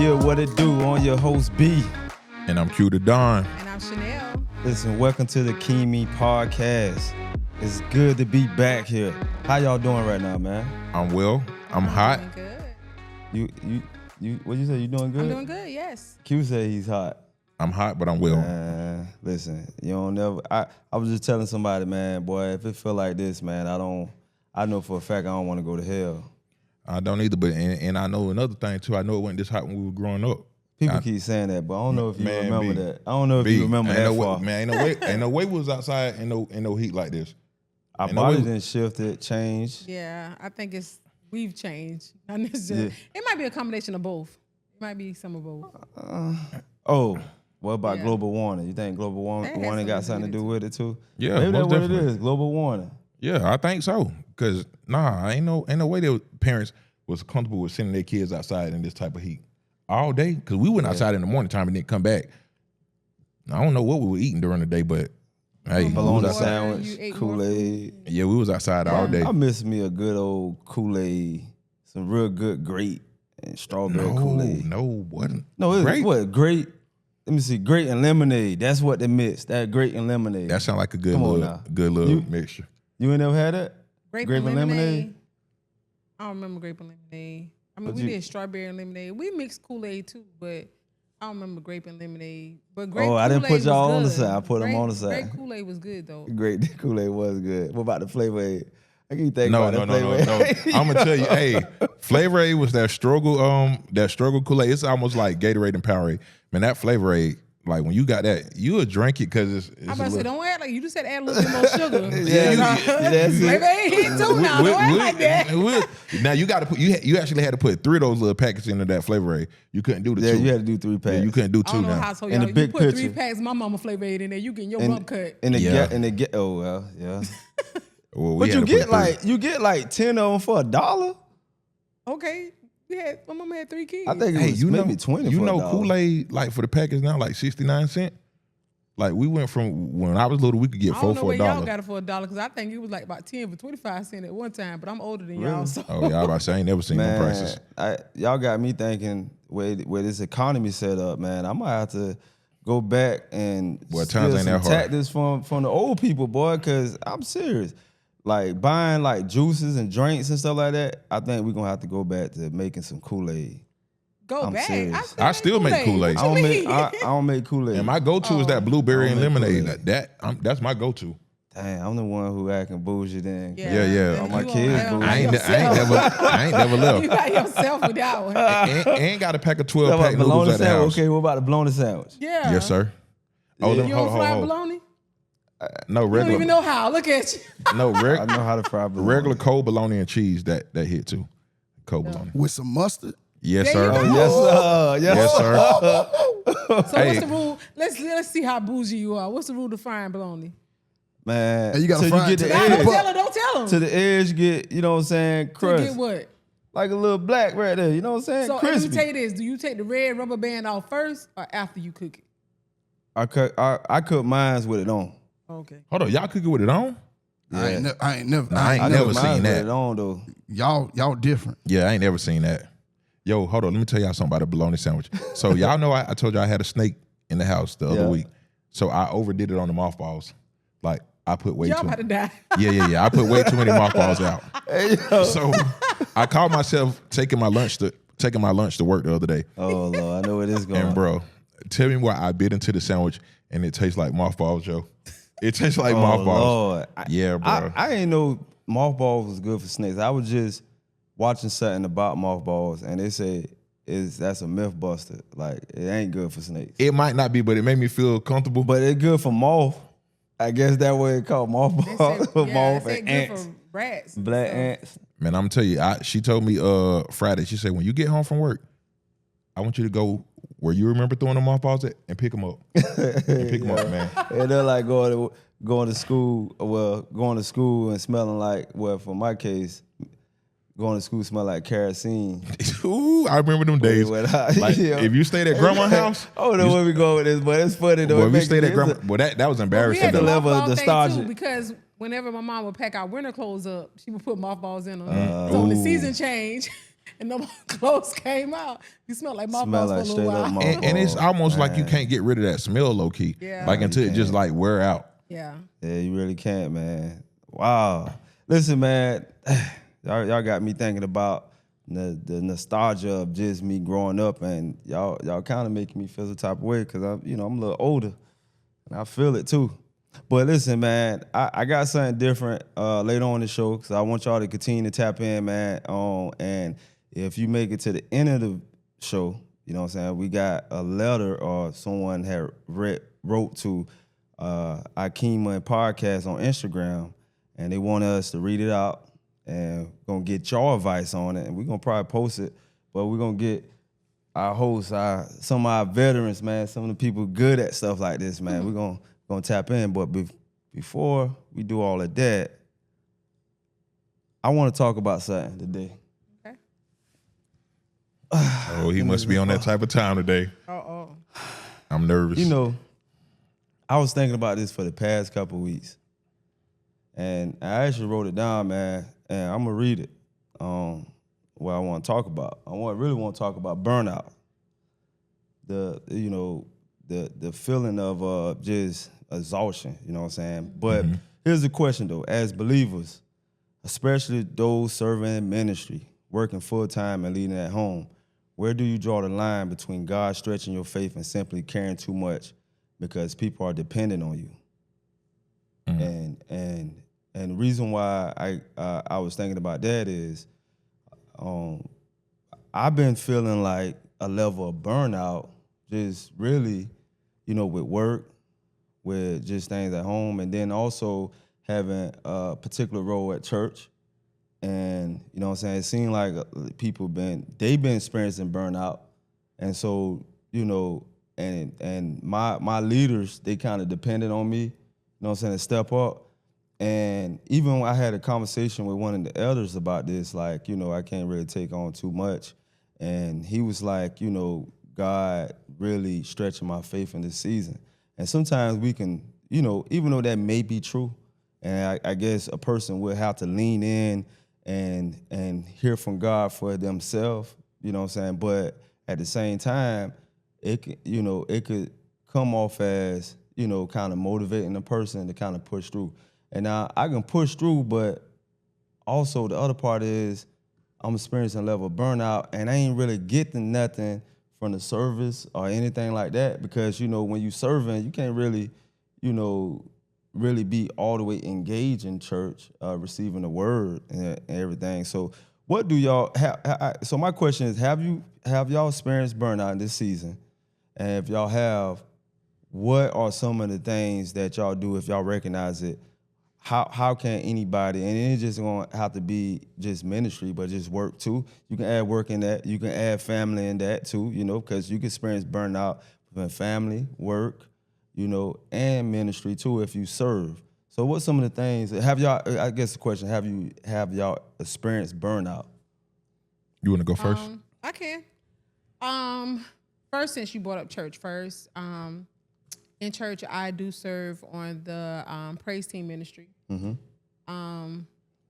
What it do? On your host B. And I'm Q the Don. And I'm Chanel. Listen, welcome to the Kimi podcast. It's good to be back here. How y'all doing right now, man? I'm well. I'm hot. Doing good. You what you say? You doing good? I'm doing good, yes. Q said he's hot. I'm hot, but I'm well. Listen, you don't never. I was just telling somebody, man, boy, if it feel like this, man, I know for a fact I don't want to go to hell. I don't either, but and I know another thing too. I know it wasn't this hot when we were growing up. People keep saying that, but I don't know if you remember B, that. I don't know if you remember that far. Man, ain't no way we was outside in no heat like this. Our body didn't shift, it changed. Yeah, I think we've changed. Not necessarily. It might be a combination of both. It might be some of both. What about global warming? You think global warming got something to do with it too? Yeah, maybe that's what definitely. it is. Global warming. Yeah, I think so. Cause ain't no way that parents was comfortable with sending their kids outside in this type of heat all day. Cause we went outside in the morning time and then come back. I don't know what we were eating during the day, but hey, bologna sandwich, Kool-Aid. Yeah, we was outside all day. I miss me a good old Kool-Aid, some real good grape and strawberry Kool-Aid. No, wasn't. No, it's grape. What grape? Let me see, grape and lemonade. That's what they mix. That grape and lemonade. That sound like a good little mixture. You ain't never had that? Grape and lemonade? I don't remember grape and lemonade. I mean, we did strawberry and lemonade. We mixed Kool-Aid too, but I don't remember grape and lemonade. But grape Kool-Aid I didn't put y'all on the good. side. I put them on the side. Grape Kool-Aid was good though. Grape Kool-Aid was good. What about the Flavor Aid? I can think about that Flavor Aid. No. I'm gonna tell you, hey, Flavor Aid was that struggle Kool-Aid. It's almost like Gatorade and Powerade. Man, that Flavor Aid, like when you got that, you would drink it because it's I'm about to say, don't add like you just said add a little bit more sugar. That's Flavor Aid hit too now. Don't act like that. Now you got to put you actually had to put 3 of those little packets into that Flavor Aid. You couldn't do the 2. Yeah, you had to do 3 packs. Yeah, you couldn't do 2 now. How so in the big you put picture. 3 packs, my mama Flavor Aid in there, you getting your rump cut. Oh well, yeah. Well, but you get like 10 of them for $1. Okay. My mama had 3 kids. I think it was maybe 20 You for know $1. Kool-Aid, like for the package now, like 69 cents. Like we went from when I was little, we could get 4 for $1. I don't know where y'all got it for $1 because I think it was like about 10 for 25 cents at one time. But I'm older than y'all. So. Oh yeah, I was about to say I ain't never seen no prices. Y'all got me thinking where this economy set up, man. I might have to go back and times ain't that hard. tactics from the old people, boy. Because I'm serious. Like buying like juices and drinks and stuff like that. I think we're gonna have to go back to making some Kool-Aid. I'm back. Serious. I still make Kool-Aid. I don't make Kool-Aid. And my go-to is that blueberry and lemonade. That's my go-to. Dang, I'm the one who acting bougie then. Yeah. All my kids bougie. I ain't never left. You got yourself with that one. Ain't got a pack of 12-pack noodles at the house. Okay, what about the bologna sandwich? Yeah. Yes, sir. Yeah. You don't fry bologna? No, You regular. don't even know how. Look at you. No, I know how to fry bologna. regular cold bologna and cheese that hit too. Cold bologna. With some mustard? Yes, There sir. you go. Yes, sir. Yes, sir. So what's the rule? Let's see how bougie you are. What's the rule to frying bologna? Man, And you gotta fry it get to the the edge. Don't tell him. To the edge, get, you know what I'm saying, To crust. get what? Like a little black right there, you know what I'm saying? So Crispy. let me tell you this. Do you take the red rubber band off first or after you cook it? I cook mines with it on. Okay. Hold on, y'all cooking with it on? I ain't never I ain't cook never mines seen with that. it on though. y'all different. Yeah, I ain't never seen that. Yo, hold on, let me tell y'all something about a bologna sandwich. So y'all know I told you I had a snake in the house the other week. So I overdid it on the mothballs. Like I put way Y'all too about to die. Yeah. I put way too many mothballs out. Hey, yo. So I caught myself taking my lunch to work the other day. Oh Lord, I know where this going. And bro, tell me why I bit into the sandwich and it tastes like mothballs, Joe. It tastes like mothballs. Lord. Yeah, bro. I ain't know mothballs was good for snakes. I was just watching something about mothballs and they say that's a myth buster. Like it ain't good for snakes. It might not be, but it made me feel comfortable. But it's good for moth. I guess that way it called mothballs. Moth and ants. Good for rats. Black ants. Man, I'm telling you, she told me Friday, she said, when you get home from work, I want you to go where you remember throwing the mothballs at and pick them up. Man. And they're like going to school and smelling like, well, for my case, going to school smell like kerosene. Ooh, I remember them days. Like, if you stayed at grandma's house. I don't know where we go with this, but it's funny though. Well, if you stayed at grandma, well, that was embarrassing. We had the level of mothball thing nostalgia. too, because whenever my mom would pack our winter clothes up, she would put mothballs in them. So when the season changed, and no more clothes came out. You smell like Smell mothballs for a like little straight up while. And it's mothballs. almost like you Man. can't get rid of that smell low key. Yeah. Like No, until you it just can't. like wear out. Yeah. Yeah, you really can't, man. Wow. Listen, man, y'all got me thinking about the nostalgia of just me growing up, and y'all kind of making me feel the type of way because I'm a little older, and I feel it too. But listen, man, I got something different later on in the show because I want y'all to continue to tap in, man. And if you make it to the end of the show, you know what I'm saying, we got a letter or someone had wrote to Akima podcast on Instagram, and they want us to read it out, and we're gonna get your advice on it, and we're gonna probably post it, but we're gonna get our hosts, some of our veterans, man, some of the people good at stuff like this, man. We're gonna tap in, but before we do all of that, I want to talk about something today. Okay. Oh, he must be on that type of time today. Oh. I'm nervous. You know, I was thinking about this for the past couple of weeks, and I actually wrote it down, man, and I'm gonna read it. What I want to talk about. Really want to talk about burnout. The feeling of just exhaustion. You know what I'm saying? But here's the question though: as believers, especially those serving in ministry, working full time and leading at home, where do you draw the line between God stretching your faith and simply caring too much because people are dependent on you? And the reason why I was thinking about that is, I've been feeling like a level of burnout, just really, with work, with just things at home, and then also having a particular role at church. And you know what I'm saying, it seemed like they've been experiencing burnout, and so and my leaders, they kind of depended on me, you know what I'm saying, to step up. And even when I had a conversation with one of the elders about this, like, I can't really take on too much, and he was like, God really stretching my faith in this season. And sometimes we can, even though that may be true, and I guess a person will have to lean in and hear from God for themselves, you know what I'm saying? But at the same time, it could come off as, kind of motivating the person to kind of push through. And now I can push through, but also the other part is I'm experiencing a level of burnout, and I ain't really getting nothing from the service or anything like that, because when you serving, you can't really, really be all the way engaged in church, receiving the word and everything. So what do y'all have? So my question is, have y'all experienced burnout in this season? And if y'all have, what are some of the things that y'all do if y'all recognize it? How can anybody, and it ain't just gonna have to be just ministry, but just work too. You can add work in that. You can add family in that too, because you can experience burnout within family, work, and ministry too if you serve. So what's some of the things, have y'all, I guess the question, have y'all experienced burnout? You want to go first? I can. First, since you brought up church first, in church, I do serve on the praise team ministry.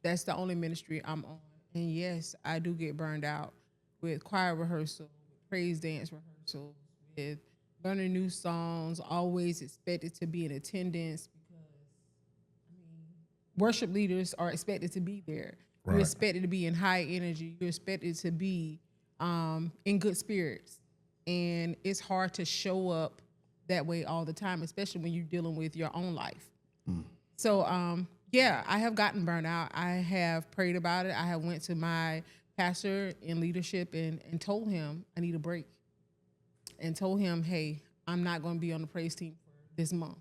That's the only ministry I'm on. And yes, I do get burned out with choir rehearsal, praise dance rehearsal, with learning new songs, always expected to be in attendance because worship leaders are expected to be there. Right. You're expected to be in high energy. You're expected to be in good spirits. And it's hard to show up that way all the time, especially when you're dealing with your own life. So, yeah, I have gotten burned out. I have prayed about it. I have went to my pastor in leadership and told him I need a break, and told him, hey, I'm not going to be on the praise team for this month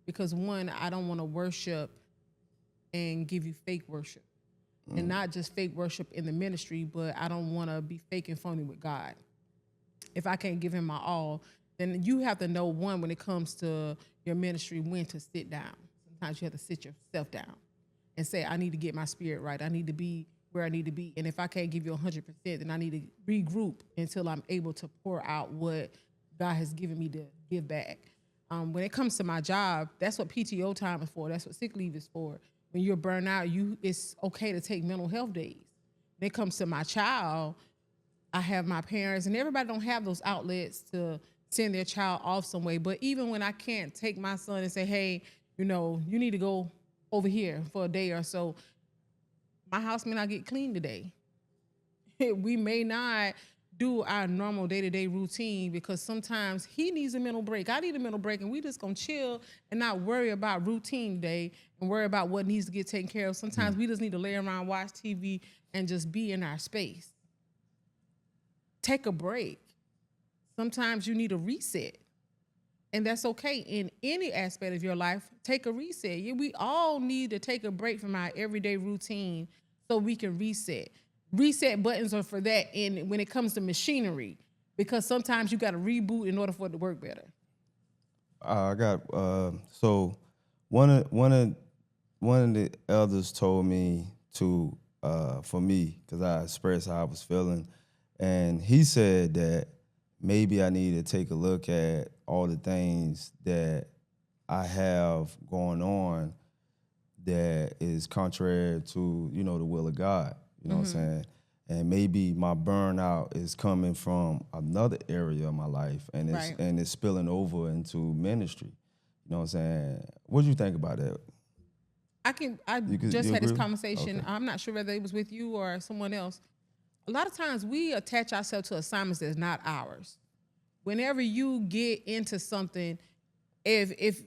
because, one, I don't want to worship and give you fake worship, and not just fake worship in the ministry, but I don't want to be fake and phony with God. If I can't give him my all, then you have to know, one, when it comes to your ministry, when to sit down. Sometimes you have to sit yourself down and say, I need to get my spirit right. I need to be where I need to be. And if I can't give you 100%, then I need to regroup until I'm able to pour out what God has given me to give back. When it comes to my job, that's what PTO time is for. That's what sick leave is for. When you're burned out, it's okay to take mental health days. when it comes to my child, I have my parents, and everybody don't have those outlets to send their child off some way. But even when I can't take my son and say, hey, you need to go over here for a day or so, my house may not get clean today. We may not do our normal day-to-day routine because sometimes he needs a mental break. I need a mental break, and we just gonna chill and not worry about routine today and worry about what needs to get taken care of. Sometimes we just need to lay around, watch TV, and just be in our space. Take a break. Sometimes you need a reset. And that's okay in any aspect of your life. Take a reset. We all need to take a break from our everyday routine so we can reset. Reset buttons are for that when it comes to machinery, because sometimes you got to reboot in order for it to work better. I got so one of the elders told me to for me, because I expressed how I was feeling, and he said that maybe I need to take a look at all the things that I have going on that is contrary to, the will of God. You know what I'm saying? And maybe my burnout is coming from another area of my life, and it's spilling over into ministry. You know what I'm saying? What do you think about that? I just had this conversation. Okay. I'm not sure whether it was with you or someone else. A lot of times we attach ourselves to assignments that's not ours. Whenever you get into something, if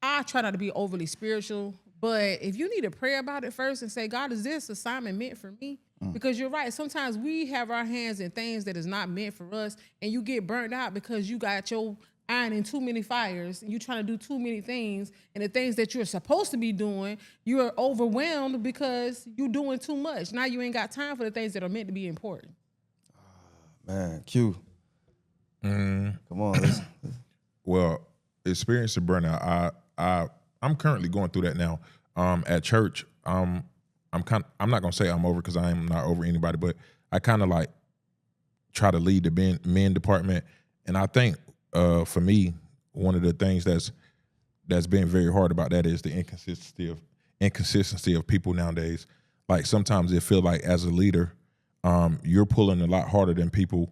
I try not to be overly spiritual, but if you need to pray about it first and say, God, is this assignment meant for me? Because you're right. Sometimes we have our hands in things that is not meant for us, and you get burnt out because you got your iron in too many fires, and you're trying to do too many things, and the things that you're supposed to be doing, you're overwhelmed because you're doing too much. Now you ain't got time for the things that are meant to be important. Man, Q. Come on, listen. Well, experiencing burnout, I'm currently going through that now. At church, I'm not gonna say I'm over, because I am not over anybody, but I kind of like try to lead the men department, and I think for me, one of the things that's been very hard about that is the inconsistency of people nowadays. Like sometimes it feel like as a leader, you're pulling a lot harder than people,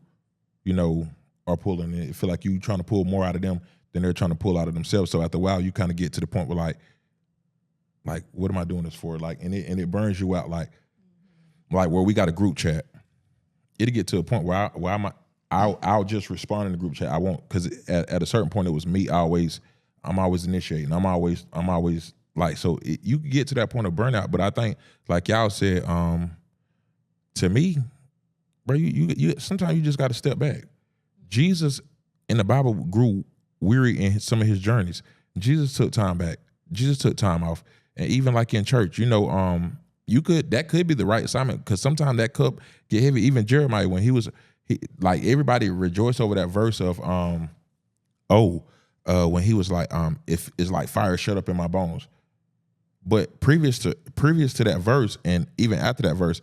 are pulling. It feel like you trying to pull more out of them than they're trying to pull out of themselves. So after a while, you kind of get to the point where like, what am I doing this for? Like, and it burns you out. Like where we got a group chat, it'll get to a point where I'll just respond in the group chat. I won't, because at a certain point it was me. I'm always initiating. I'm always like, so you can get to that point of burnout. But I think, like y'all said, to me, bro, you sometimes you just got to step back. Jesus in the Bible grew weary in some of his journeys. Jesus took time back. Jesus took time off. And even like in church, that could be the right assignment, because sometimes that cup get heavy. Even Jeremiah, when he like everybody rejoiced over that verse of when he was like, if it's like fire shut up in my bones. But previous to that verse, and even after that verse,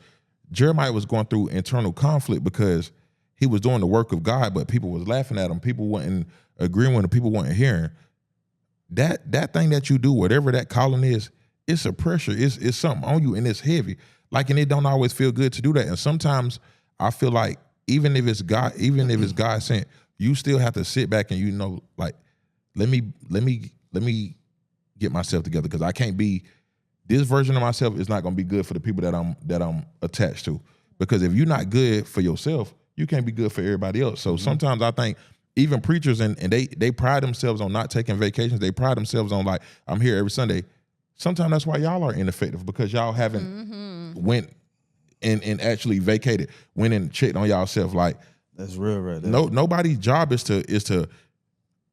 Jeremiah was going through internal conflict because he was doing the work of God, but people was laughing at him. People weren't agreeing with him. People weren't hearing. That thing that you do, whatever that calling is, it's a pressure. It's something on you, and it's heavy. Like, and it don't always feel good to do that. And sometimes I feel like even if it's God sent, you still have to sit back and like, let me get myself together, because I can't be, this version of myself is not going to be good for the people that I'm attached to. Because if you're not good for yourself, you can't be good for everybody else. So sometimes I think even preachers, and they pride themselves on not taking vacations. They pride themselves on like, I'm here every Sunday. Sometimes that's why y'all are ineffective, because y'all haven't went and actually vacated, went and checked on y'all self. Like, that's real right there. Nobody's job is to,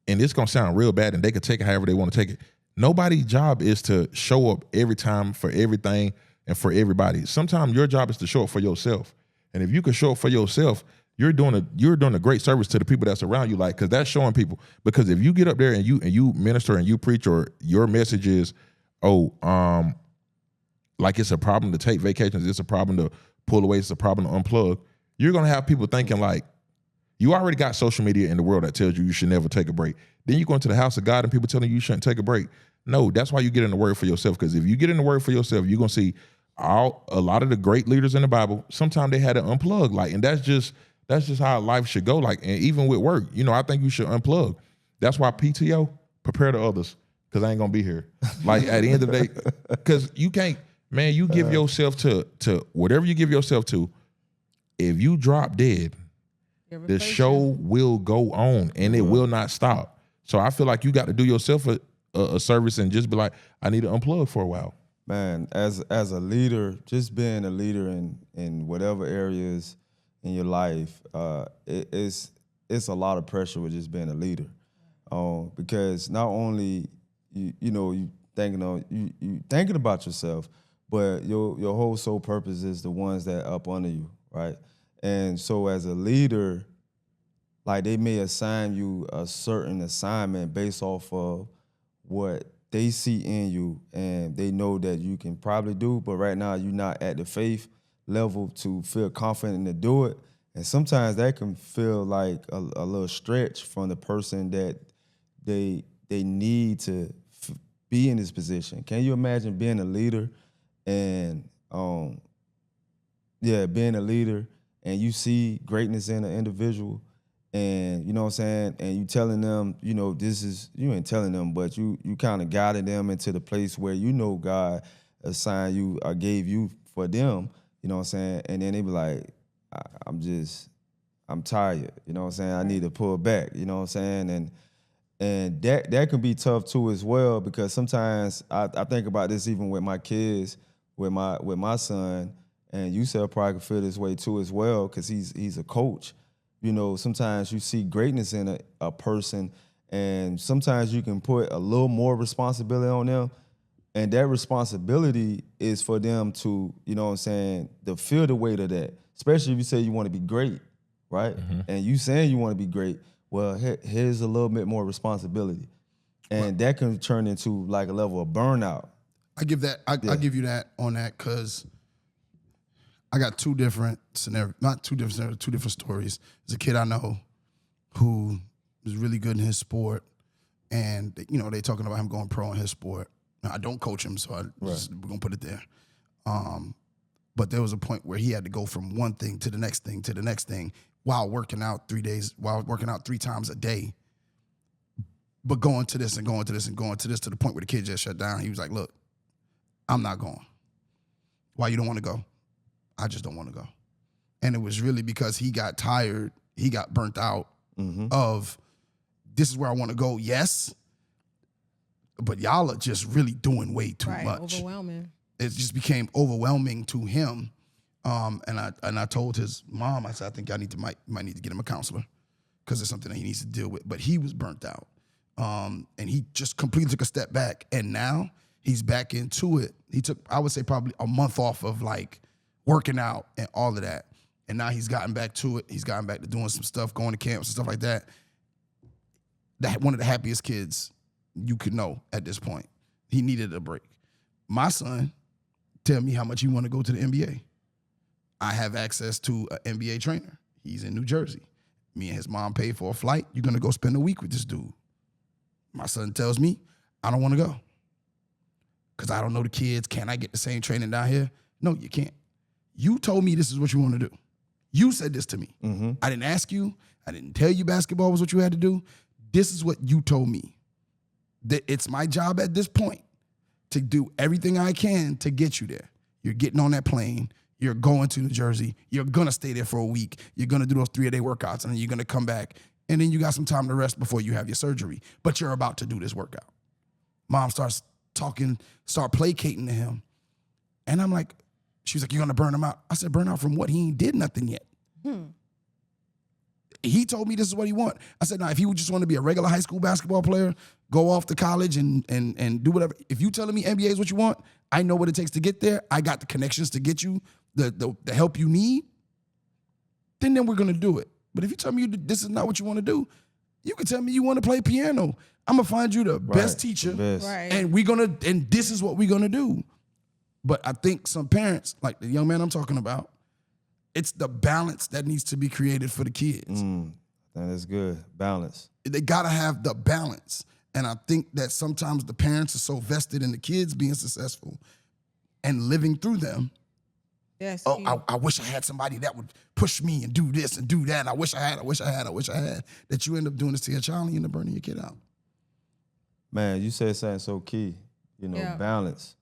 and it's gonna sound real bad, and they can take it however they want to take it. Nobody's job is to show up every time for everything and for everybody. Sometimes your job is to show up for yourself. And if you can show up for yourself, you're doing a great service to the people that's around you. Like, because that's showing people. Because if you get up there and you minister and you preach, or your message is, like it's a problem to take vacations, it's a problem to pull away, it's a problem to unplug, you're gonna have people thinking like, you already got social media in the world that tells you should never take a break. Then you go into the house of God and people telling you shouldn't take a break. No, that's why you get in the word for yourself. Because if you get in the word for yourself, you're gonna see a lot of the great leaders in the Bible, sometimes they had to unplug. Like, and that's just how life should go. Like, and even with work, I think you should unplug. That's why PTO, prepare the others, because I ain't gonna be here. Like at the end of the day, because you can't, man, you give yourself to whatever you give yourself to. If you drop dead, the show will go on and it will not stop. So I feel like you got to do yourself a service and just be like, I need to unplug for a while. Man, as a leader, just being a leader in whatever areas in your life, it's a lot of pressure with just being a leader, because not only you thinking about yourself, but your whole sole purpose is the ones that up under you, right? And so as a leader, like they may assign you a certain assignment based off of what they see in you and they know that you can probably do, but right now you're not at the faith level to feel confident to do it. And sometimes that can feel like a little stretch from the person that they need to be in this position. Can you imagine being a leader and being a leader and you see greatness in an individual, and you know what I'm saying, and you telling them, this is, you ain't telling them, but you kind of guided them into the place where God assigned you or gave you for them, you know what I'm saying, and then they be like, I'm tired, you know what I'm saying, I need to pull back, you know what I'm saying, and that can be tough too as well, because sometimes I think about this even with my kids, with my son, and you probably can feel this way too as well, because he's a coach. Sometimes you see greatness in a person, and sometimes you can put a little more responsibility on them, and that responsibility is for them to, to feel the weight of that, especially if you say you want to be great, right? Mm-hmm. And you saying you want to be great, well, here's a little bit more responsibility, and that can turn into like a level of burnout. I give you that on that, because I got two different scenarios, not two different scenarios, two different stories. There's a kid I know who is really good in his sport, and they talking about him going pro in his sport. Now, I don't coach him, so we're gonna put it there. But there was a point where he had to go from one thing to the next thing to the next thing while working out 3 times a day, but going to this and going to this and going to this, to the point where the kid just shut down. He was like, "Look, I'm not going." "Why you don't want to go?" "I just don't want to go." And it was really because he got tired, he got burnt out of, this is where I want to go, yes, but y'all are just really doing way too much. Overwhelming. It just became overwhelming to him. And I told his mom, I said, I think I might need to get him a counselor, because it's something that he needs to deal with. But he was burnt out. And he just completely took a step back. And now he's back into it. He took, I would say, probably a month off of like working out and all of that. And now he's gotten back to it. He's gotten back to doing some stuff, going to camps and stuff like that. One of the happiest kids you could know at this point. He needed a break. My son tell me how much he want to go to the NBA. I have access to an NBA trainer. He's in New Jersey. Me and his mom paid for a flight. You're going to go spend a week with this dude. My son tells me, I don't want to go, because I don't know the kids. Can I get the same training down here? No, you can't. You told me this is what you want to do. You said this to me. Mm-hmm. I didn't ask you. I didn't tell you basketball was what you had to do. This is what you told me. That it's my job at this point to do everything I can to get you there. You're getting on that plane. You're going to New Jersey. You're going to stay there for a week. You're going to do those 3-a-day workouts, and then you're going to come back. And then you got some time to rest before you have your surgery. But you're about to do this workout. Mom starts placating to him. And I'm like, she was like, "You're going to burn him out." I said, "Burn out from what? He ain't did nothing yet." He told me this is what he want. I said, "Now, if he would just want to be a regular high school basketball player, go off to college and do whatever. If you telling me NBA is what you want, I know what it takes to get there. I got the connections to get you the help you need. Then we're going to do it. But if you tell me this is not what you want to do, you can tell me you want to play piano. I'm going to find you the best teacher, and and this is what we're going to do." But I think some parents, like the young man I'm talking about, it's the balance that needs to be created for the kids. That is good. Balance. They got to have the balance. And I think that sometimes the parents are so vested in the kids being successful, and living through them. That's Oh, key. I wish I had somebody that would push me and do this and do that. And I wish I had. That you end up doing this to your child and you end up burning your kid out. Man, you said something so key. You know, Yeah. balance.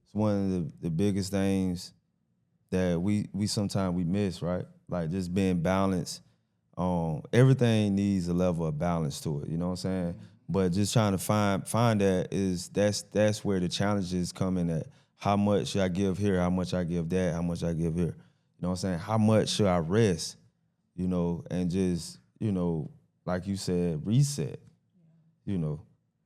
It's one of the biggest things that we sometimes we miss, right? Like just being balanced. Everything needs a level of balance to it. You know what I'm saying? But just trying to find that's where the challenges come in at. How much should I give here? How much I give that? How much I give here? You know what I'm saying? How much should I rest? You know, and just, you know, like you said, reset. You know.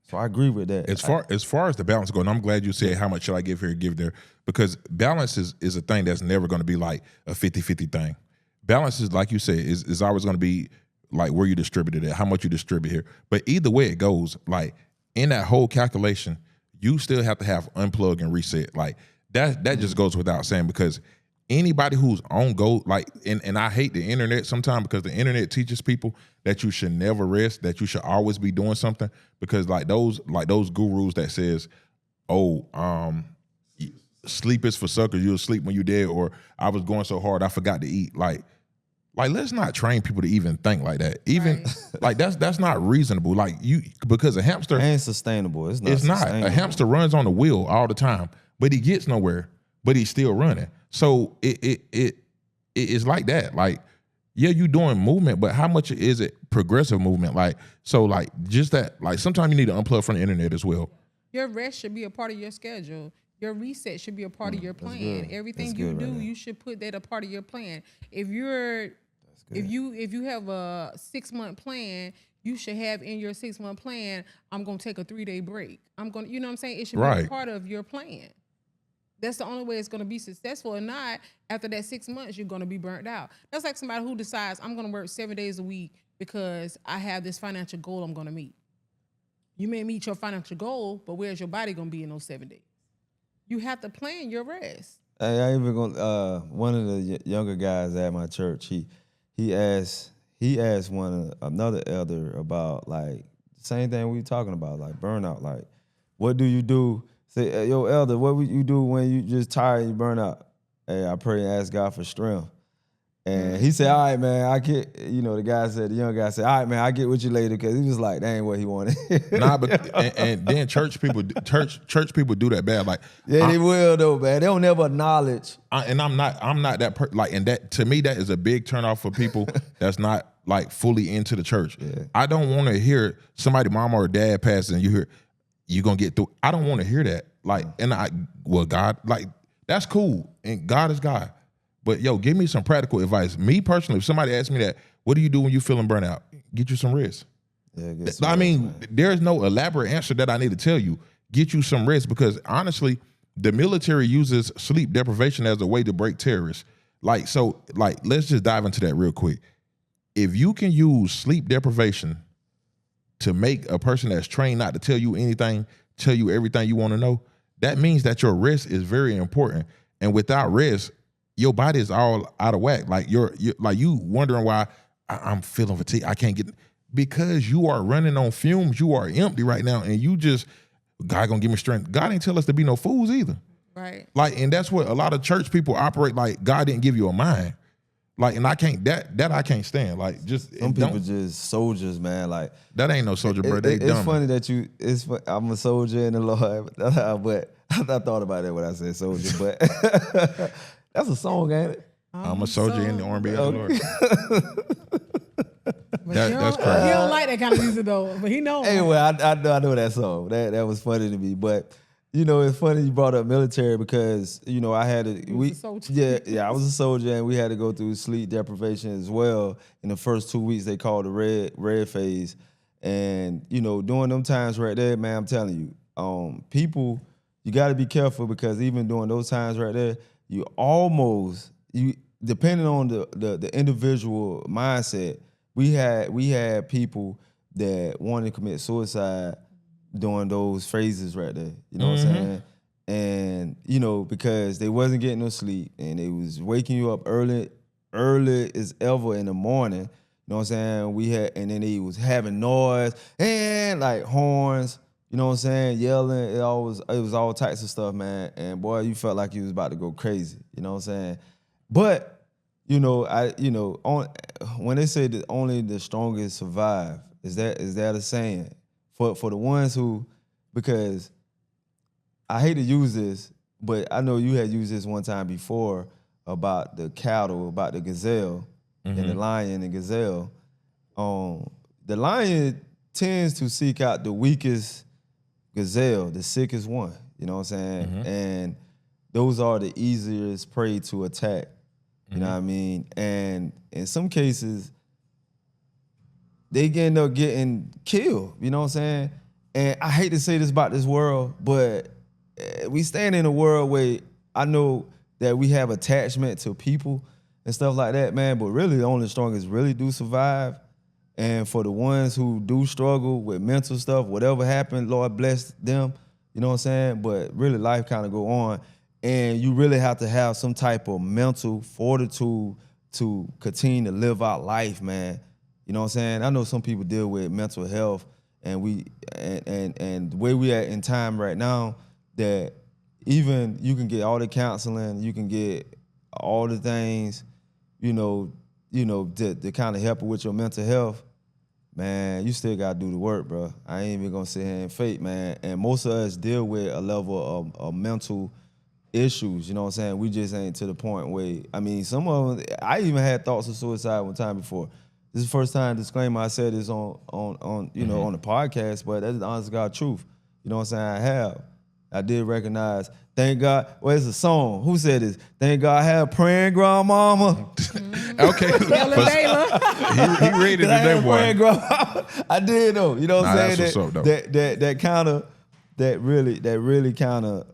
So I agree with that. As far as the balance goes, and I'm glad you said how much should I give here, give there, because balance is a thing that's never going to be like a 50-50 thing. Balance is, like you said, is always going to be like where you distribute it at, how much you distribute here. But either way it goes, like in that whole calculation, you still have to have unplug and reset. Like that just goes without saying, because anybody who's on go, like, and I hate the internet sometimes, because the internet teaches people that you should never rest, that you should always be doing something, because like those gurus that says, sleep is for suckers, you'll sleep when you're dead, or I was going so hard I forgot to eat. Like let's not train people to even think like that. Even like that's not reasonable. Like because a hamster ain't sustainable. It's not. A hamster runs on the wheel all the time, but he gets nowhere, but he's still running. So it is like that. Like, yeah, you doing movement, but how much is it progressive movement? Like, so like just that, like sometimes you need to unplug from the internet as well. Your rest should be a part of your schedule. Your reset should be a part of your plan. good. Everything That's you good do, right there. you should put that a part of your plan. If you have a 6-month plan, you should have in your 6-month plan, I'm gonna take a 3-day break. I'm gonna, you know what I'm saying? It should be Right. a part of your plan. That's the only way it's gonna be successful. And not after that 6 months, you're gonna be burnt out. That's like somebody who decides I'm gonna work 7 days a week because I have this financial goal I'm gonna meet. You may meet your financial goal, but where's your body gonna be in those 7 days? You have to plan your rest. Hey, I even gonna one of the younger guys at my church. He asked another elder about like the same thing we were talking about, like burnout. Like, what do you do? Say, hey, yo, elder, what would you do when you just tired and you burn out? Hey, I pray and ask God for strength. And he said, all right, man, the young guy said, all right, man, I'll get with you later, because he was like, that ain't what he wanted. Nah, but and then church people do that bad. Like, yeah, they will though, man. They don't never acknowledge. I'm not that like, and that to me that is a big turnoff for people that's not like fully into the church. Yeah. I don't want to hear somebody, mom or dad passing, and you hear you gonna get through. I don't want to hear that. Like, and God, like that's cool, and God is God. But yo, give me some practical advice. Me personally, if somebody asks me that, what do you do when you feeling burnout? Get you some rest. Yeah, There's no elaborate answer that I need to tell you. Get you some rest, because honestly, the military uses sleep deprivation as a way to break terrorists. Like, so, like, let's just dive into that real quick. If you can use sleep deprivation to make a person that's trained not to tell you anything, tell you everything you want to know, that means that your rest is very important. And without rest, your body is all out of whack. Like you're like you wondering why I'm feeling fatigued. I can't get, because you are running on fumes. You are empty right now, and you just, God gonna give me strength. God ain't tell us to be no fools either. Right. Like, and that's what a lot of church people operate like. God didn't give you a mind. Like, and I can't that I can't stand. Like, just some people just soldiers, man. Like, that ain't no soldier, bro. They it's dumb. funny that I'm a soldier in the Lord, but I thought about it when I said soldier, but that's a song, ain't it? I'm a soldier in the army of the Lord. That's crazy. He don't like that kind of music though, but he knows. Anyway, I know that song. That was funny to me, but you know, it's funny you brought up military, because you know I had a soldier. Yeah, I was a soldier, and we had to go through sleep deprivation as well. In the first 2 weeks, they called the red phase, and you know, during them times right there, man, I'm telling you, people, you got to be careful, because even during those times right there, you depending on the individual mindset, we had people that wanted to commit suicide during those phases right there. You know what I'm saying? And you know, because they wasn't getting no sleep, and they was waking you up early as ever in the morning. You know what I'm saying? And then they was having noise and like horns, you know what I'm saying, yelling. It was all types of stuff, man. And boy, you felt like you was about to go crazy. You know what I'm saying? But when they say that only the strongest survive, is that a saying for the ones who, because I hate to use this, but I know you had used this one time before about the cattle, about the gazelle and the lion and gazelle. The lion tends to seek out the weakest gazelle, the sickest one. You know what I'm saying? And those are the easiest prey to attack. You know what I mean? And in some cases, they end up getting killed. You know what I'm saying? And I hate to say this about this world, but we stand in a world where I know that we have attachment to people and stuff like that, man. But really, only the strongest really do survive. And for the ones who do struggle with mental stuff, whatever happened, Lord bless them. You know what I'm saying? But really, life kind of go on. And you really have to have some type of mental fortitude to continue to live out life, man. You know what I'm saying? I know some people deal with mental health, and the way we at in time right now, that even you can get all the counseling, you can get all the things, to kind of help with your mental health. Man, you still gotta do the work, bro. I ain't even gonna sit here and fake, man. And most of us deal with a level of mental issues, you know what I'm saying? We just ain't to the point where, I mean, some of them, I even had thoughts of suicide one time before. This is the first time, disclaimer, I said this on on the podcast, but that's the honest to God truth. You know what I'm saying? I did recognize, thank God, it's a song. Who said this? Thank God I have praying grandmama. Okay. he rated it that boy. I did though. You know what I'm saying? That's what's up, though. That really kind of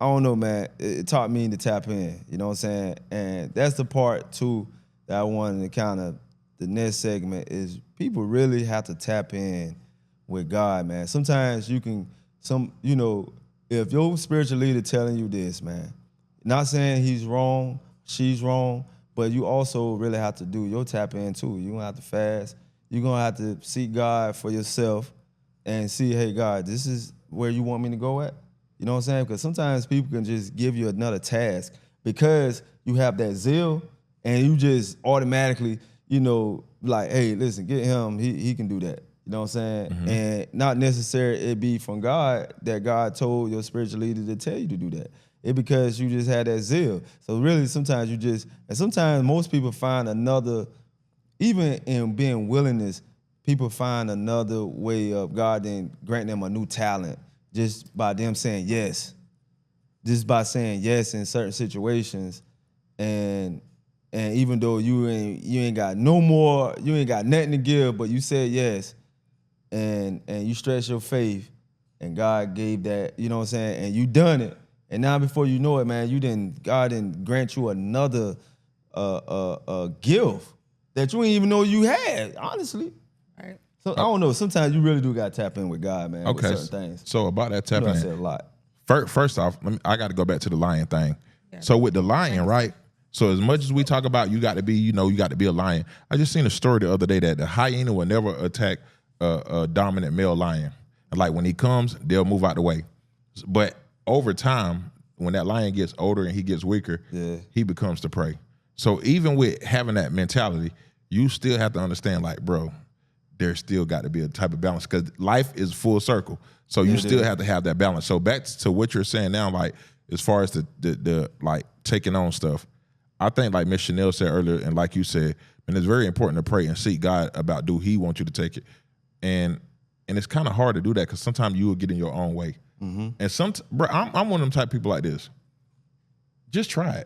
I don't know, man. It taught me to tap in. You know what I'm saying? And that's the part too that I wanted to kind of, the next segment is people really have to tap in with God, man. Sometimes you can, if your spiritual leader telling you this, man, not saying he's wrong, she's wrong, but you also really have to do your tap in too. You're gonna have to fast. You're gonna have to seek God for yourself and see, hey, God, this is where you want me to go at. You know what I'm saying? Because sometimes people can just give you another task because you have that zeal and you just automatically, like, hey, listen, get him. He can do that. You know what I'm saying? And not necessarily it be from God that God told your spiritual leader to tell you to do that. It because you just had that zeal. So really sometimes sometimes most people find another, even in being willingness, people find another way of God then grant them a new talent. Just by them saying yes, just by saying yes in certain situations, and even though you ain't got nothing to give, but you said yes, and you stretch your faith, and God gave that, you know what I'm saying, and you done it, and now before you know it, man, God didn't grant you another gift that you didn't even know you had, honestly. Right. So I don't know. Sometimes you really do got to tap in with God, man. Okay. With certain things. So about that tapping in, I said a lot. First off, I got to go back to the lion thing. Yeah. So with the lion, right? So as much as we talk about you got to be, you got to be a lion. I just seen a story the other day that the hyena will never attack a dominant male lion. Like when he comes, they'll move out the way. But over time, when that lion gets older and he gets weaker, he becomes the prey. So even with having that mentality, you still have to understand, like, bro, there's still got to be a type of balance because life is full circle. So you still have to have that balance. So back to what you're saying now, like as far as the like taking on stuff, I think like Miss Chanel said earlier, and like you said, and it's very important to pray and seek God about do He want you to take it, and it's kind of hard to do that because sometimes you will get in your own way. Mm-hmm. And bro, I'm one of them type of people like this. Just try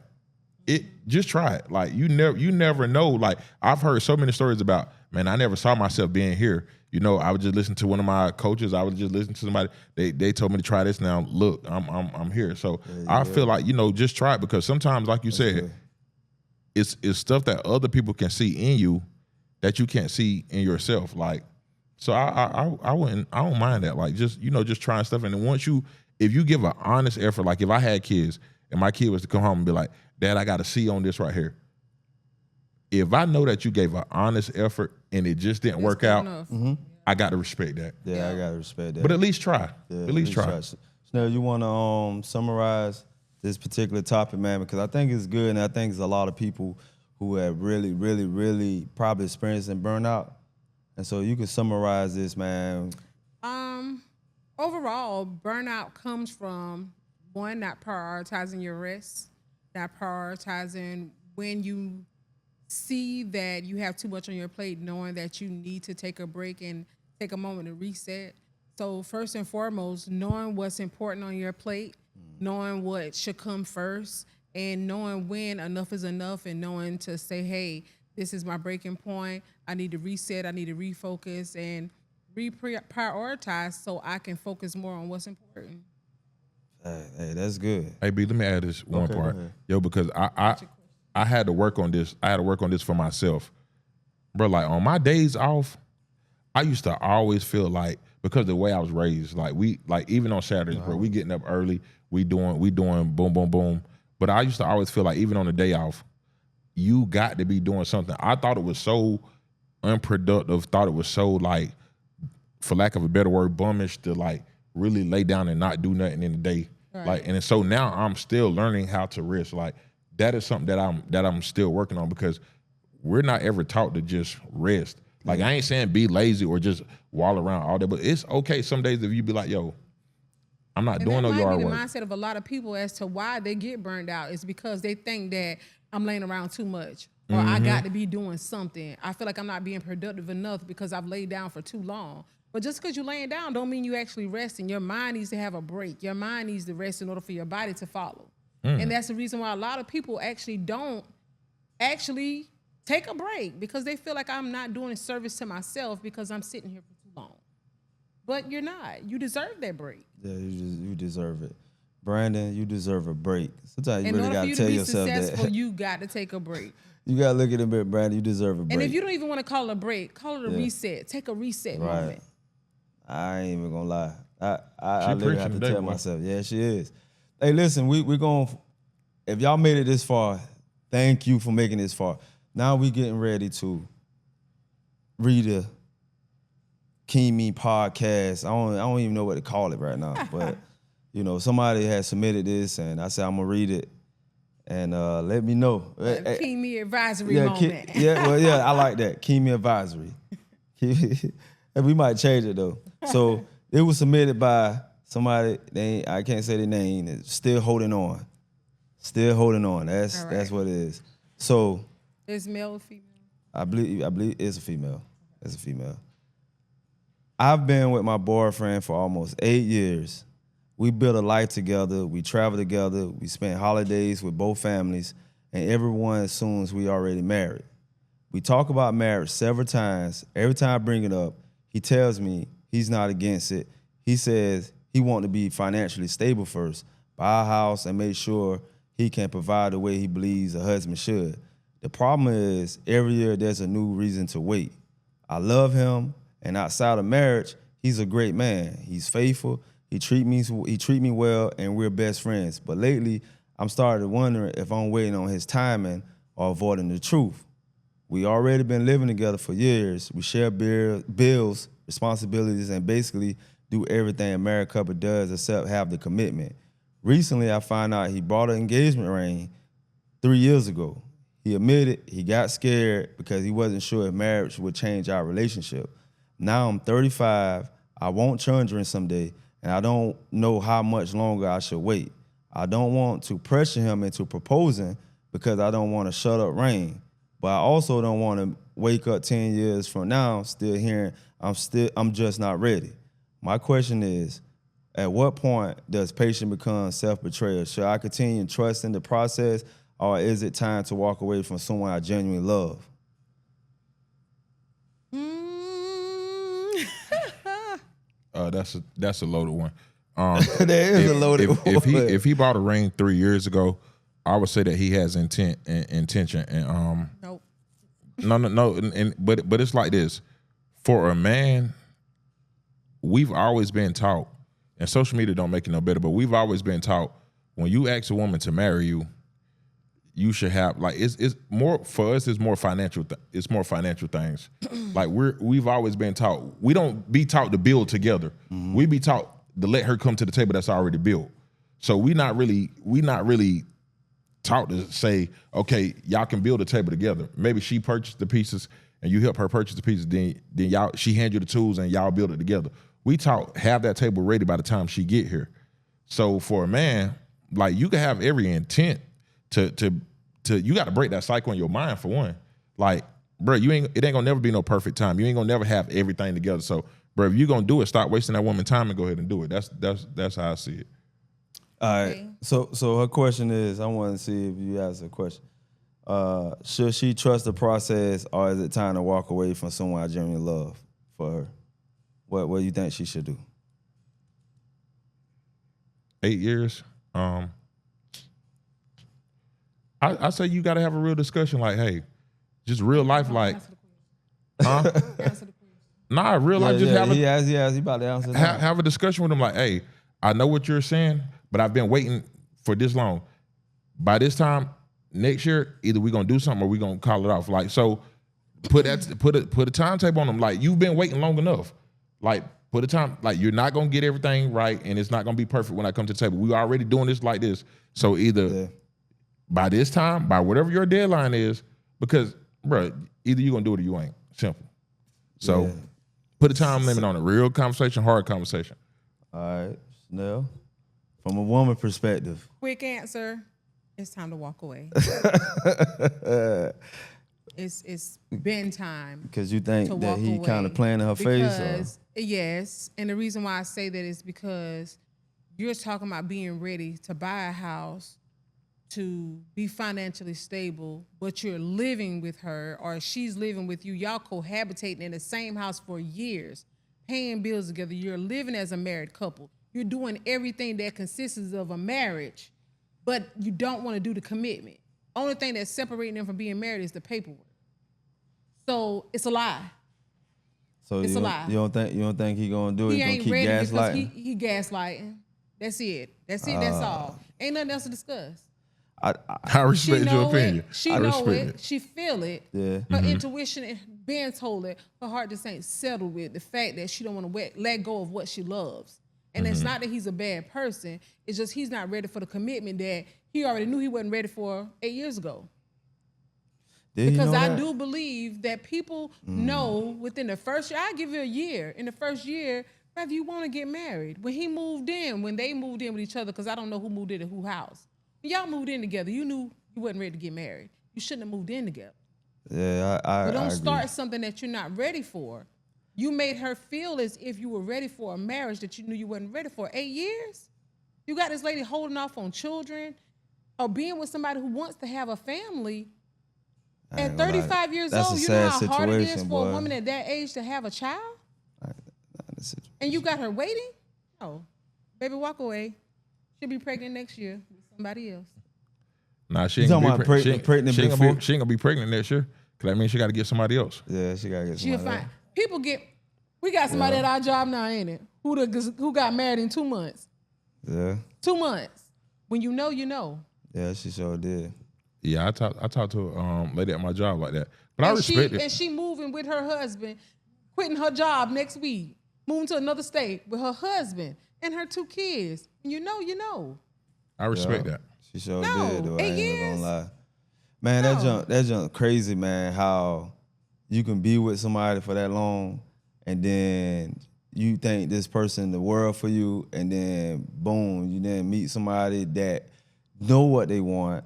it. Just try it. Like you never know. Like I've heard so many stories about, man, I never saw myself being here. I would just listen to one of my coaches. I would just listen to somebody. They told me to try this. Now look, I'm here. So I feel like just try it because sometimes, like you said, it's stuff that other people can see in you that you can't see in yourself. Like, so I don't mind that. Like just trying stuff. And then if you give an honest effort, like if I had kids and my kid was to come home and be like, Dad, I got a C on this right here. If I know that you gave an honest effort and it just didn't work out, I got to respect that. Yeah, I gotta respect that. But at least try. Yeah, at least try. Chanel, you wanna summarize this particular topic, man? Because I think it's good, and I think there's a lot of people who have really, really, really probably experiencing burnout. And so you can summarize this, man. Overall, burnout comes from one, not prioritizing your rest, not prioritizing when you see that you have too much on your plate, knowing that you need to take a break and take a moment to reset. So first and foremost, knowing what's important on your plate, knowing what should come first, and knowing when enough is enough, and knowing to say, hey, this is my breaking point. I need to reset. I need to refocus and reprioritize so I can focus more on what's important. Hey, that's good. Hey, B, let me add this one Okay, part. go ahead. Yo, because I had to work on this. I had to work on this for myself. Bro, like on my days off, I used to always feel like, because of the way I was raised, like even on Saturdays, bro, we getting up early, we doing boom, boom, boom. But I used to always feel like even on the day off, you got to be doing something. I thought it was so unproductive, thought it was so like, for lack of a better word, bummish to like really lay down and not do nothing in the day. Right. Like, and so now I'm still learning how to rest. Like that is something that I'm still working on, because we're not ever taught to just rest. Like I ain't saying be lazy or just wall around all day, but it's okay some days if you be like, yo, I'm not doing no yard That might be the work. mindset of a lot of people as to why they get burned out is because they think that I'm laying around too much, or I got to be doing something. I feel like I'm not being productive enough because I've laid down for too long. But just because you're laying down don't mean you actually resting. Your mind needs to have a break. Your mind needs to rest in order for your body to follow. And that's the reason why a lot of people actually don't actually take a break, because they feel like I'm not doing a service to myself because I'm sitting here for too long. But you're not. You deserve that break. Yeah, you deserve it. Brandon, you deserve a break. Sometimes you In really order got for to you tell to be yourself successful, that. you got to take a break. You got to look at it a bit, Brandon. You deserve a break. And if you don't even want to call it a break, call it a reset. Take a reset moment. I ain't even gonna lie. I She literally have preaching to today, tell boy. myself. Yeah, she is. Hey, listen, we're going. If y'all made it this far, thank you for making this far. Now we getting ready to read a Kimi podcast. I don't even know what to call it right now, but you know, somebody has submitted this, and I said I'm gonna read it, and let me know. Kimi advisory Yeah, moment. I like that. Kimi advisory. And we might change it though. So it was submitted by somebody. I can't say the name. It's still holding on. Still holding on. That's what it is. So Is male or female? I believe it's a female. It's a female. I've been with my boyfriend for almost 8 years. We built a life together. We traveled together. We spent holidays with both families, and everyone assumes we already married. We talk about marriage several times. Every time I bring it up, he tells me he's not against it. He says he wants to be financially stable first, buy a house, and make sure he can provide the way he believes a husband should. The problem is every year there's a new reason to wait. I love him, and outside of marriage, he's a great man. He's faithful. He treat me well, and we're best friends. But lately, I'm starting to wonder if I'm waiting on his timing or avoiding the truth. We already been living together for years. We share bills, responsibilities, and basically do everything a married couple does except have the commitment. Recently, I found out he bought an engagement ring 3 years ago. He admitted he got scared because he wasn't sure if marriage would change our relationship. Now I'm 35, I want children someday, and I don't know how much longer I should wait. I don't want to pressure him into proposing because I don't want to shut up rain. But I also don't want to wake up 10 years from now still hearing I'm just not ready. My question is, at what point does patience become self-betrayal? Should I continue trusting the process, or is it time to walk away from someone I genuinely love? That's a loaded one. There is a loaded one. If he bought a ring 3 years ago, I would say that he has intention, and Nope. no, but it's like this. For a man, we've always been taught, and social media don't make it no better, but we've always been taught, when you ask a woman to marry you, you should have like it's more for us. It's more financial. It's more financial things. Like we've always been taught. We don't be taught to build together. We be taught to let her come to the table that's already built. So we not really taught to say, okay, y'all can build a table together. Maybe she purchased the pieces and you help her purchase the pieces. Then she hand you the tools and y'all build it together. We taught have that table ready by the time she get here. So for a man, like you can have every intent to you got to break that cycle in your mind for one. Like, bro, it ain't gonna never be no perfect time. You ain't gonna never have everything together. So, bro, if you gonna do it, stop wasting that woman's time and go ahead and do it. That's how I see it. All right. So her question is, I want to see if you ask a question. Should she trust the process, or is it time to walk away from someone I genuinely love for her? What do you think she should do? 8 years. I say you got to have a real discussion. Like, hey, just real life. Like, huh? Nah, real life. Just have he about to answer. Have a discussion with him. Like, hey, I know what you're saying, but I've been waiting for this long. By this time next year, either we gonna do something or we gonna call it off. Like, so put a timetable on them. Like, you've been waiting long enough. Like, put a time. Like, you're not gonna get everything right, and it's not gonna be perfect when I come to the table. We already doing this like this. So either by this time, by whatever your deadline is, because bro, either you gonna do it or you ain't. Simple. So put a time limit on it. Real conversation, hard conversation. All right, Snell. From a woman perspective. Quick answer. It's time to walk away. It's been time. Because you think that he kind of playing in her face? Yes, and the reason why I say that is because you're talking about being ready to buy a house, to be financially stable, but you're living with her or she's living with you. Y'all cohabitating in the same house for years, paying bills together. You're living as a married couple. You're doing everything that consists of a marriage, but you don't want to do the commitment. Only thing that's separating them from being married is the paperwork. So it's a lie. So it's a lie. You don't think he gonna do it? He ain't ready gaslighting? because he gaslighting. That's it. That's all. Ain't nothing else to discuss. I respect your opinion. She know it. She feel it. Yeah. Her intuition being told it. Her heart just ain't settled with the fact that she don't want to let go of what she loves. And it's not that he's a bad person. It's just he's not ready for the commitment that he already knew he wasn't ready for 8 years ago. Because I do believe that people know within the first year, I give you a year. In the first year, whether you want to get married. When they moved in with each other, because I don't know who moved into whose house. When y'all moved in together, you knew you wasn't ready to get married. You shouldn't have moved in together. Yeah, But don't start something that you're not ready for. You made her feel as if you were ready for a marriage that you knew you wasn't ready for. 8 years? You got this lady holding off on children or being with somebody who wants to have a family. At 35 years old, you know how hard it is for a woman at that age to have a child? And you got her waiting? No. Baby, walk away. She'll be pregnant next year with somebody else. Nah, she ain't gonna be pregnant. She ain't gonna be pregnant next year. Cause that means she gotta get somebody else. Yeah, she gotta get somebody else. We got somebody at our job now, ain't it? Who got married in 2 months. Yeah. 2 months. When you know, you know. Yeah, she sure did. Yeah, I talked to a lady at my job like that. But I respect it. And she moving with her husband, quitting her job next week, moving to another state with her husband and her 2 kids. And you know. I respect that. She sure did, though. 8 years? I ain't gonna lie. Man, that junk crazy, man, how you can be with somebody for that long and then you think this person the world for you, and then boom, you then meet somebody that know what they want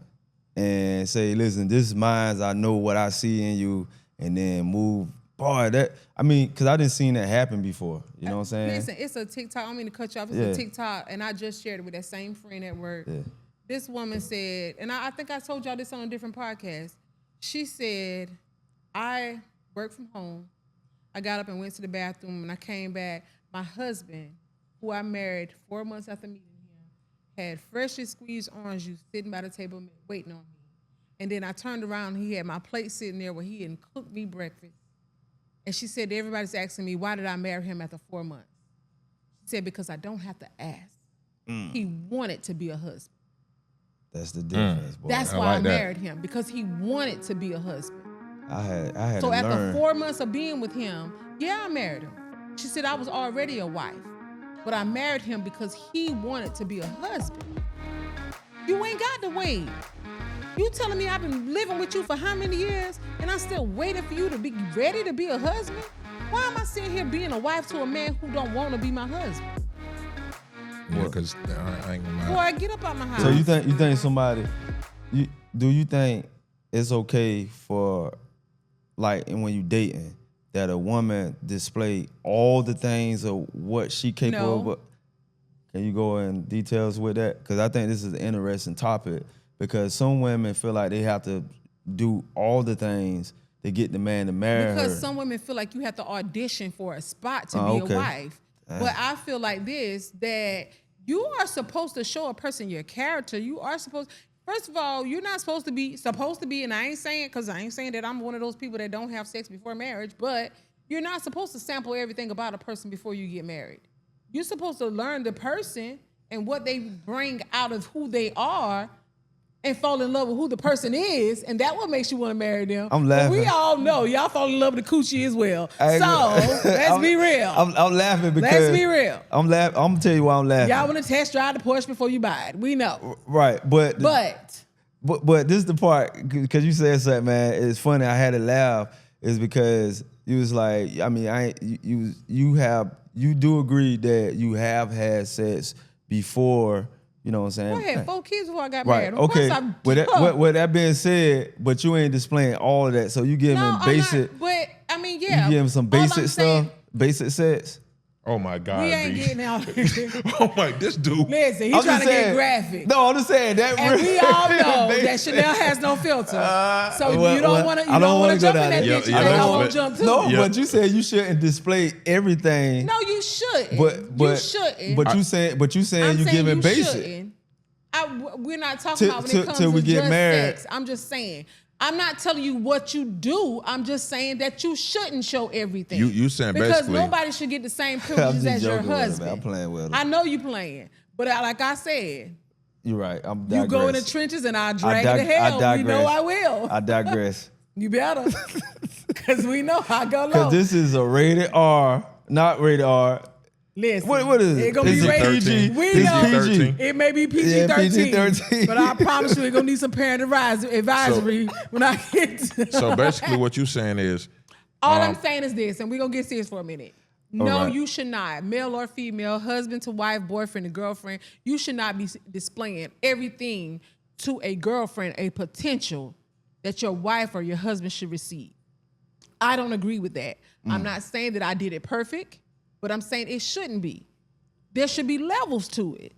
and say, listen, this is mine, I know what I see in you, and then move. Boy, because I didn't seen that happen before. You know what I'm saying? Listen, it's a TikTok. I don't mean to cut you off. It's a TikTok, and I just shared it with that same friend at work. Yeah. This woman said, and I think I told y'all this on a different podcast. She said, I work from home. I got up and went to the bathroom, and I came back. My husband, who I married 4 months after meeting him, had freshly squeezed orange juice sitting by the table waiting on me. And then I turned around, and he had my plate sitting there where he hadn't cooked me breakfast. And she said, everybody's asking me, why did I marry him after 4 months? She said, because I don't have to ask. He wanted to be a husband. That's the difference, boy. That's I why I like that. married him, because he wanted to be a husband. I had So to after learn. 4 months of being with him, yeah, I married him. She said I was already a wife, but I married him because he wanted to be a husband. You ain't got to wait. You telling me I've been living with you for how many years and I'm still waiting for you to be ready to be a husband? Why am I sitting here being a wife to a man who don't want to be my husband? Yeah, because I ain't gonna lie. Boy, get up out my house. So you think somebody, do you think it's okay for, like, and when you dating, that a woman display all the things of what she capable No. of? Can you go in details with that? Because I think this is an interesting topic, because some women feel like they have to do all the things to get the man to marry Because her. some women feel like you have to audition for a spot to be okay. a wife. But I feel like this, that you are supposed to show a person your character. You are supposed, first of all, you're not supposed to be, and I ain't saying that I'm one of those people that don't have sex before marriage, but you're not supposed to sample everything about a person before you get married. You're supposed to learn the person and what they bring out of who they are and fall in love with who the person is, and that what makes you want to marry them. I'm But laughing. we all know y'all fall in love with the coochie as well. I So agree. let's be real. I'm laughing because Let's be real. I'm gonna tell you why I'm laughing. Y'all want to test drive the Porsche before you buy it. We know. Right, but But this is the part, because you said something, man. It's funny. I had to laugh. Is because you was like, I mean, you do agree that you have had sex before. You know what I'm saying? I had 4 kids before I got Right. married. Of Okay. course With that being said, but you ain't displaying all of that. So you giving no, basic. I'm not, but I mean, yeah. You giving some All I'm basic saying, stuff. Basic sex. Oh my God. We ain't B. getting out here. Oh my, this dude. Listen, he's I'm trying just to get saying- graphic. No, I'm just saying that. And we all know that basic. Chanel has no filter. So well, you don't want to. I don't wanna go jump in down that there. bitch. Yeah, You think yeah, I but- won't jump too? No, Yeah. but you said you shouldn't display everything. No, you shouldn't. But you shouldn't. But you saying I'm you saying giving you basic. shouldn't. We're not talking about when Till- it comes till to we get just married. sex. I'm just saying. I'm not telling you what you do. I'm just saying that you shouldn't show everything. You saying because basically- nobody should get the same I'm privileges just as your joking with it, man. husband. I'm playing with it. I know you playing, but like I said, You're right. I'm you digress. go in the trenches and I'll drag you to hell. I We know digress. I will. I digress. You better, because we know I go low. Because this is a rated R, not rated R. Listen, What is it? It gonna Is be it rated. PG? We It's know PG. it may be Yeah, PG-13, PG-13. but I promise you, it's gonna need some parent advisory when I get. To So basically, what you saying is, All I'm saying is this, and we're gonna get serious for a minute. No, right. you should not, male or female, husband to wife, boyfriend to girlfriend. You should not be displaying everything to a girlfriend, a potential that your wife or your husband should receive. I don't agree with that. I'm not saying that I did it perfect, but I'm saying it shouldn't be. There should be levels to it.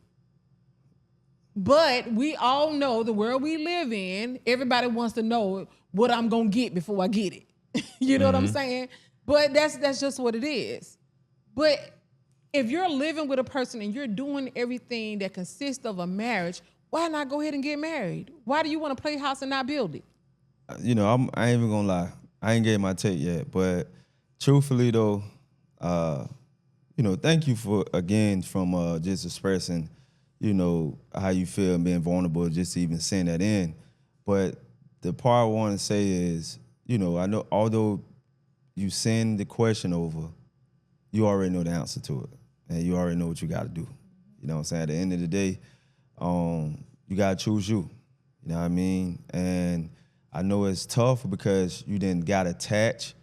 But we all know the world we live in, everybody wants to know what I'm gonna get before I get it. You know what I'm saying? But that's just what it is. But if you're living with a person and you're doing everything that consists of a marriage, why not go ahead and get married? Why do you want to play house and not build it? You know, I ain't even gonna lie. I ain't gave my take yet, but truthfully though, you know, thank you for again from just expressing, you know, how you feel and being vulnerable, just to even send that in. But the part I want to say is, you know, I know although you send the question over, you already know the answer to it, and you already know what you got to do. You know what I'm saying? At the end of the day, you got to choose you. You know what I mean? And I know it's tough because you then got attached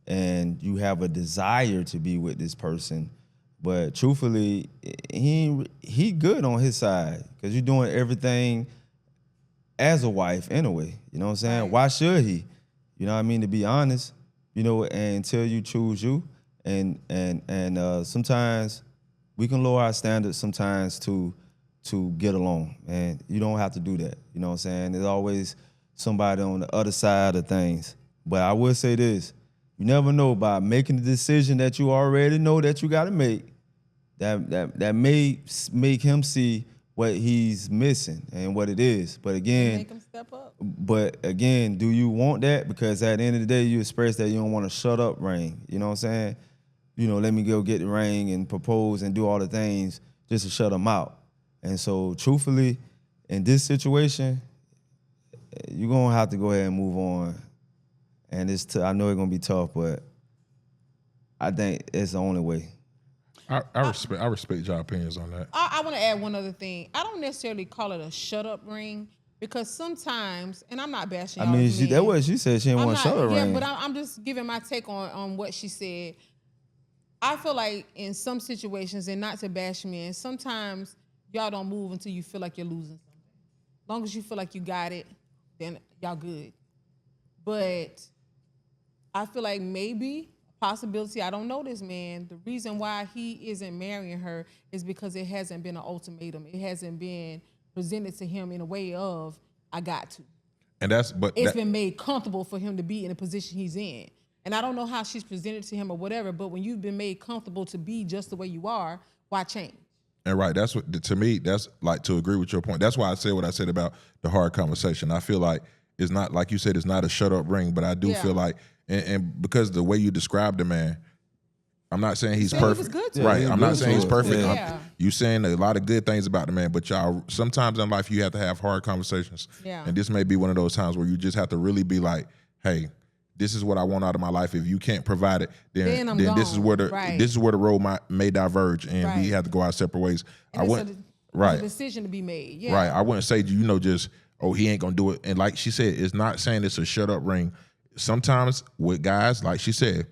and you have a desire to be with this person. But truthfully, he good on his side because you're doing everything as a wife anyway. You know what I'm saying? Right. Why should he? You know what I mean? To be honest, you know, and until you choose you, and sometimes we can lower our standards sometimes to get along, and you don't have to do that. You know what I'm saying? There's always somebody on the other side of things. But I will say this: you never know, by making the decision that you already know that you got to make, that may make him see what he's missing and what it is. But again, Make them step up. but again, do you want that? Because at the end of the day, you express that you don't want to shut up ring. You know what I'm saying? You know, let me go get the ring and propose and do all the things just to shut them out. And so truthfully, in this situation, you're gonna have to go ahead and move on. And I know it's gonna be tough, but I think it's the only way. I respect y'all opinions on that. I want to add one other thing. I don't necessarily call it a shut up ring because sometimes, and I'm not bashing. I mean, that's what she said. She didn't want to shut her ring. Yeah, but I'm just giving my take on what she said. I feel like in some situations, and not to bash men, sometimes y'all don't move until you feel like you're losing something. As long as you feel like you got it, then y'all good. But I feel like maybe possibility, I don't know this man, the reason why he isn't marrying her is because it hasn't been an ultimatum. It hasn't been presented to him in a way of, I got to. And it's been made comfortable for him to be in the position he's in. And I don't know how she's presented to him or whatever, but when you've been made comfortable to be just the way you are, why change? And right, that's what, to me, that's like, to agree with your point. That's why I said what I said about the hard conversation. I feel like it's not, like you said, it's not a shut up ring, but I do feel like, and because the way you described the man, I'm not saying he's perfect. He was good to right, him. I'm not saying he's perfect. Yeah. You saying a lot of good things about the man, but y'all, sometimes in life you have to have hard conversations. Yeah. And this may be one of those times where you just have to really be like, hey, this is what I want out of my life. If you can't provide it, then this is where the road may diverge, and we have to go our separate ways. And it's a decision to be made. Yeah. Right. I wouldn't say, just, oh, he ain't gonna do it. And like she said, it's not saying it's a shut up ring. Sometimes with guys, like she said,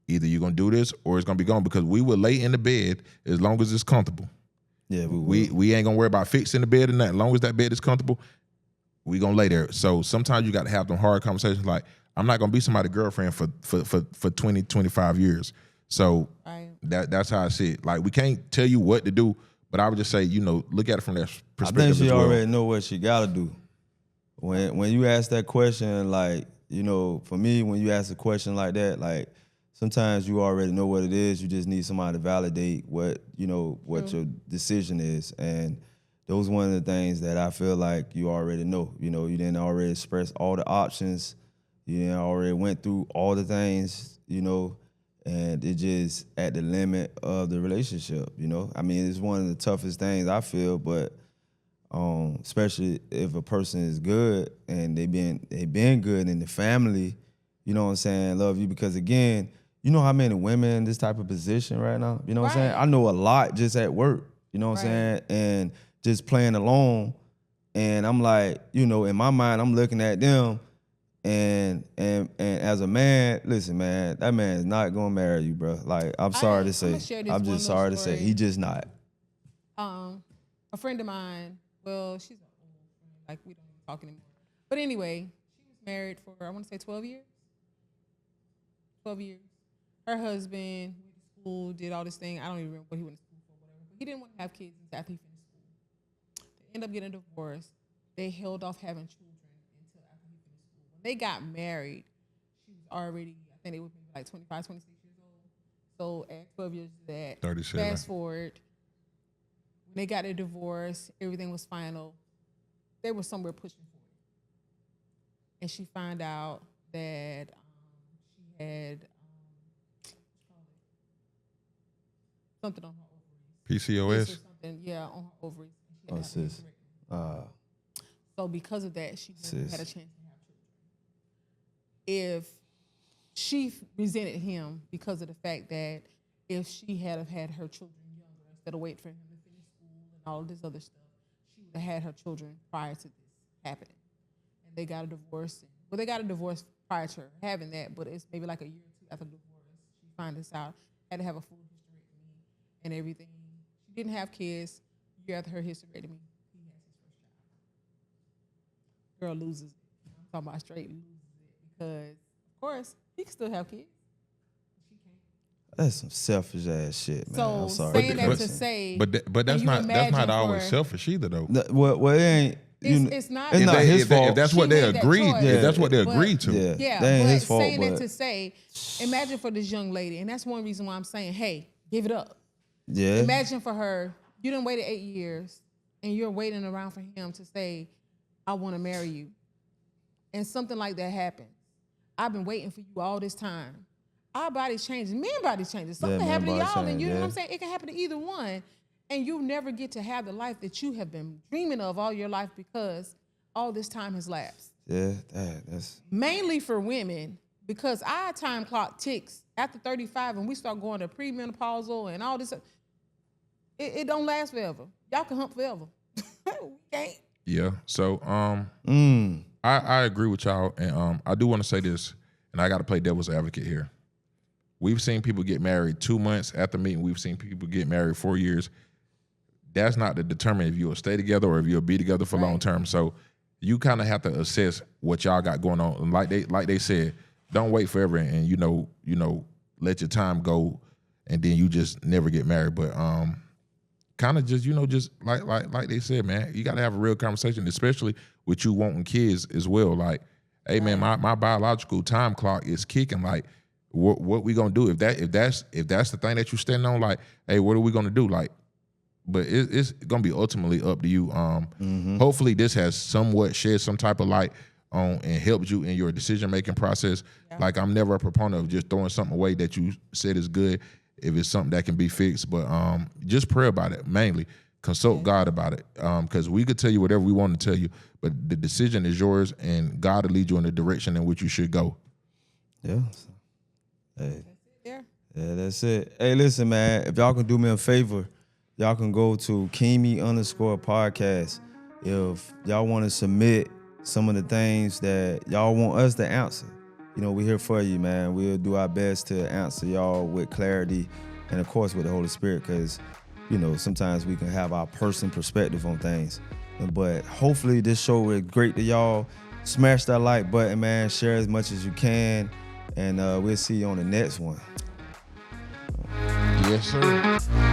either you're gonna do this or it's gonna be gone, because we will lay in the bed as long as it's comfortable. Yeah, we ain't gonna worry about fixing the bed and that. As long as that bed is comfortable, we gonna lay there. So sometimes you got to have them hard conversations. Like, I'm not gonna be somebody's girlfriend for 20, 25 years. So that's how I see it. Like, we can't tell you what to do, but I would just say, look at it from that perspective. I think she already know what she gotta do. When you ask that question, like, for me, when you ask a question like that, like, sometimes you already know what it is. You just need somebody to validate what your decision is. And those one of the things that I feel like you already know. You didn't already express all the options. You didn't already went through all the things, and it just at the limit of the relationship, I mean, it's one of the toughest things I feel, but especially if a person is good and they been good in the family, you know what I'm saying, love you, because again, you know how many women in this type of position right now? You know what I'm saying? I know a lot just at work, you know what I'm saying? And just playing alone. And I'm like, in my mind, I'm looking at them and as a man, listen, man, that man is not gonna marry you, bro. Like, I'm sorry to say. I'm just sorry to say. He just not. A friend of mine, well, she's an old friend, like we don't even talk anymore. But anyway, she was married for, I want to say 12 years. 12 years. Her husband went to school, did all this thing. I don't even remember what he went to school for, whatever. But he didn't want to have kids after he finished school. They ended up getting divorced. They held off having children until after he finished school. When they got married, she was already, I think they were maybe like 25, 26 years old. So at 12 years of that, 37. Fast forward, when they got a divorce, everything was final. They were somewhere pushing for it. And she found out that she had something on her ovaries. PCOS? Something, on her ovaries. Oh, sis. So because of that, she never had a chance to have children. If she resented him because of the fact that if she had have had her children younger instead of waiting for him to finish school and all this other stuff, she would have had her children prior to this happening. And they got a divorce. Well, they got a divorce prior to her having that, but it's maybe like a year or two after the divorce. She found this out, had to have a full hysterectomy and everything. She didn't have kids. A year after her hysterectomy, he has his first child. Girl loses it. I'm talking about straight loses it because, of course, he can still have kids. She can't. That's some selfish ass shit, man. So I'm sorry. saying that to say, but that's not always selfish either, though. Well, it ain't. It's not. It's not his fault. If that's what they agreed, if that's what they agreed to. Yeah, that ain't but his fault, saying but that to say, imagine for this young lady, and that's one reason why I'm saying, hey, give it up. Yeah. Imagine for her, you done waited 8 years, and you're waiting around for him to say, I want to marry you. And something like that happens. I've been waiting for you all this time. Our bodies changes. Men bodies changes. Something happened to y'all, and you know what I'm saying? It can happen to either one. And you never get to have the life that you have been dreaming of all your life because all this time has lapsed. Yeah, that's Mainly for women, because our time clock ticks after 35 and we start going to premenopausal and all this. It don't last forever. Y'all can hump forever. We can't. Yeah. So I agree with y'all, and I do want to say this, and I got to play devil's advocate here. We've seen people get married 2 months after meeting. We've seen people get married 4 years. That's not to determine if you'll stay together or if you'll be together for long term. So you kind of have to assess what y'all got going on. And like they said, don't wait forever and you know let your time go, and then you just never get married. But kind of just just like they said, man, you got to have a real conversation, especially with you wanting kids as well. Like, hey man, my biological time clock is kicking. Like, what we gonna do if that's the thing that you standing on? Like, hey, what are we gonna do? Like, but it's gonna be ultimately up to you. Hopefully, this has somewhat shed some type of light on and helped you in your decision making process. Yeah. Like, I'm never a proponent of just throwing something away that you said is good if it's something that can be fixed. But just pray about it. Mainly, consult God about it. Because we could tell you whatever we want to tell you, but the decision is yours, and God will lead you in the direction in which you should go. Yeah. Hey. Yeah. Yeah, that's it. Hey, listen, man, if y'all can do me a favor, y'all can go to Kimi_podcast. If y'all want to submit some of the things that y'all want us to answer, we're here for you, man. We'll do our best to answer y'all with clarity and, of course, with the Holy Spirit, because, sometimes we can have our personal perspective on things. But hopefully this show was great to y'all. Smash that like button, man. Share as much as you can. And we'll see you on the next one. Yes, sir.